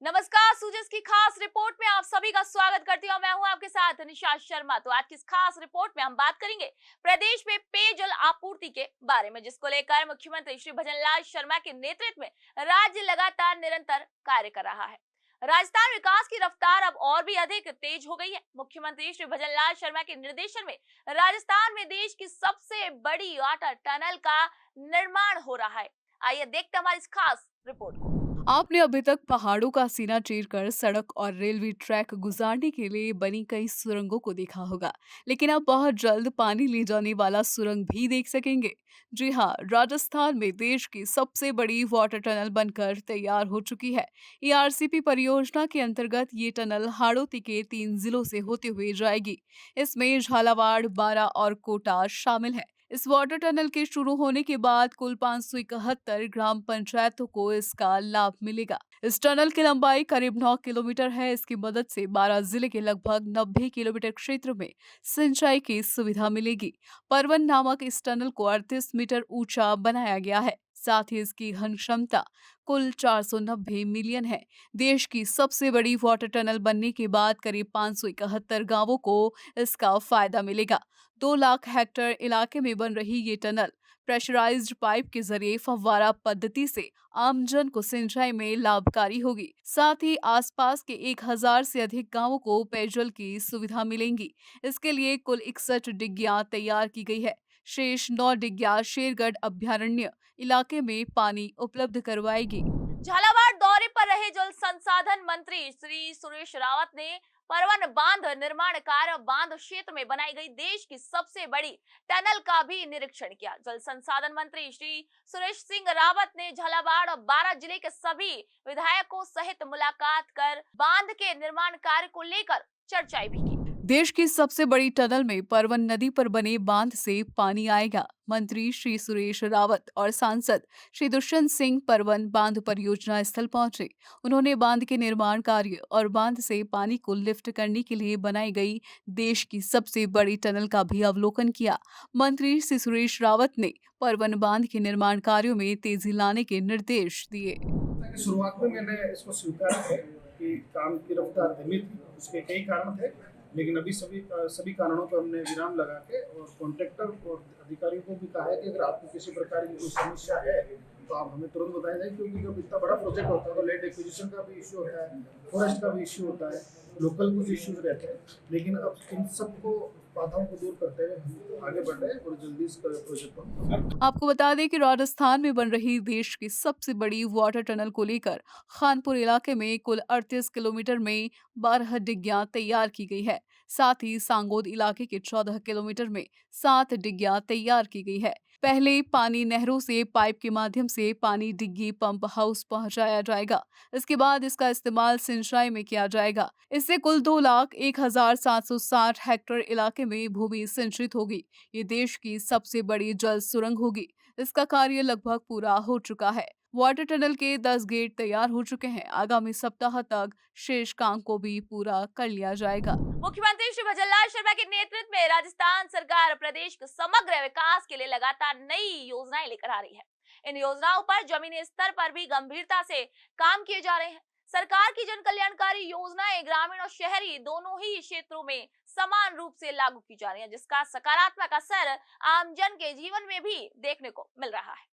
नमस्कार, सूजस की खास रिपोर्ट में आप सभी का स्वागत करती हूँ। मैं हूँ आपके साथ निशा शर्मा। तो आज की इस खास रिपोर्ट में हम बात करेंगे प्रदेश में पेयजल आपूर्ति के बारे में, जिसको लेकर मुख्यमंत्री श्री भजनलाल शर्मा के नेतृत्व में राज्य लगातार निरंतर कार्य कर रहा है। राजस्थान विकास की रफ्तार अब और भी अधिक तेज हो गई है। मुख्यमंत्री श्री भजनलाल शर्मा के निर्देशन में राजस्थान में देश की सबसे बड़ी वाटर टनल का निर्माण हो रहा है। आइए देखते हैं हमारी इस खास रिपोर्ट को। आपने अभी तक पहाड़ों का सीना चीरकर सड़क और रेलवे ट्रैक गुजारने के लिए बनी कई सुरंगों को देखा होगा, लेकिन आप बहुत जल्द पानी ले जाने वाला सुरंग भी देख सकेंगे। जी हाँ, राजस्थान में देश की सबसे बड़ी वाटर टनल बनकर तैयार हो चुकी है। ईआरसीपी परियोजना के अंतर्गत ये टनल हाड़ौती के 3 जिलों से होते हुए जाएगी। इसमें झालावाड़, बारां और कोटा शामिल है। इस वाटर टनल के शुरू होने के बाद कुल 571 ग्राम पंचायतों को इसका लाभ मिलेगा। इस टनल की लंबाई करीब 9 किलोमीटर है। इसकी मदद से 12 जिले के लगभग 90 किलोमीटर क्षेत्र में सिंचाई की सुविधा मिलेगी। परवन नामक इस टनल को 38 मीटर ऊंचा बनाया गया है। साथ ही इसकी घन क्षमता कुल 490 मिलियन है। देश की सबसे बड़ी वाटर टनल बनने के बाद करीब 571 गांवों को इसका फायदा मिलेगा। 2 लाख हेक्टेयर इलाके में बन रही ये टनल प्रेशराइज्ड पाइप के जरिए फव्वारा पद्धति से आमजन को सिंचाई में लाभकारी होगी। साथ ही आसपास के 1000 से अधिक गांवों को पेयजल की सुविधा मिलेंगी। इसके लिए कुल 61 डिग्गियां तैयार की गई है। शेष 9 डिग्गियां शेरगढ़ अभ्यारण्य इलाके में पानी उपलब्ध करवाएगी। झालावाड़ दौरे पर रहे जल संसाधन मंत्री श्री सुरेश रावत ने परवन बांध निर्माण कार्य बांध क्षेत्र में बनाई गई देश की सबसे बड़ी टनल का भी निरीक्षण किया। जल संसाधन मंत्री श्री सुरेश सिंह रावत ने झालावाड़ और बारां जिले के सभी विधायकों सहित मुलाकात कर बांध के निर्माण कार्य को लेकर चर्चा भी की। देश की सबसे बड़ी टनल में परवन नदी पर बने बांध से पानी आएगा। मंत्री श्री सुरेश रावत और सांसद श्री दुष्यंत सिंह परवन बांध परियोजना स्थल पहुंचे। उन्होंने बांध के निर्माण कार्य और बांध से पानी को लिफ्ट करने के लिए बनाई गई देश की सबसे बड़ी टनल का भी अवलोकन किया। मंत्री श्री सुरेश रावत ने परवन बांध के निर्माण कार्यों में तेजी लाने के निर्देश दिए। शुरुआत में मैंने इसको स्वीकारा है कि काम की रफ्तार धीमी थी, उसके कई कारण थे, लेकिन अभी सभी कारणों पर हमने विराम लगा के और कॉन्ट्रैक्टर और अधिकारियों को भी कहा है कि अगर आपको किसी प्रकार की कोई समस्या है तो आप हमें तुरंत बताया जाए, क्योंकि जब इतना बड़ा प्रोजेक्ट होता है तो लैंड एक्विजिशन का भी इश्यू होता है, फॉरेस्ट का भी इश्यू होता है, लोकल कुछ इश्यूज रहते हैं। लेकिन अब इन सबको बाधाओं को दूर करते हुए हम आगे बढ़ रहे हैं और जल्दी इस प्रोजेक्ट को। आपको बता दें कि राजस्थान में बन रही देश की सबसे बड़ी वाटर टनल को लेकर खानपुर इलाके में कुल 38 किलोमीटर में 12 डिग्गियां तैयार की गई है। साथ ही सांगोद इलाके के 14 किलोमीटर में 7 डिग्गियां तैयार की गई है। पहले पानी नहरों से पाइप के माध्यम से पानी डिग्गी पंप हाउस पहुंचाया जाएगा। इसके बाद इसका इस्तेमाल सिंचाई में किया जाएगा। इससे कुल 2,01,760 हेक्टेयर इलाके में भूमि सिंचित होगी। ये देश की सबसे बड़ी जल सुरंग होगी। इसका कार्य लगभग पूरा हो चुका है। वाटर टनल के 10 गेट तैयार हो चुके हैं। आगामी सप्ताह तक शेष काम को भी पूरा कर लिया जाएगा। मुख्यमंत्री श्री भजनलाल शर्मा के नेतृत्व में राजस्थान सरकार प्रदेश के समग्र विकास के लिए लगातार नई योजनाएं लेकर आ रही है। इन योजनाओं पर जमीनी स्तर पर भी गंभीरता से काम किए जा रहे हैं। सरकार की जन कल्याणकारी योजनाएं ग्रामीण और शहरी दोनों ही क्षेत्रों में समान रूप से लागू की जा रही है, जिसका सकारात्मक असर आमजन के जीवन में भी देखने को मिल रहा है।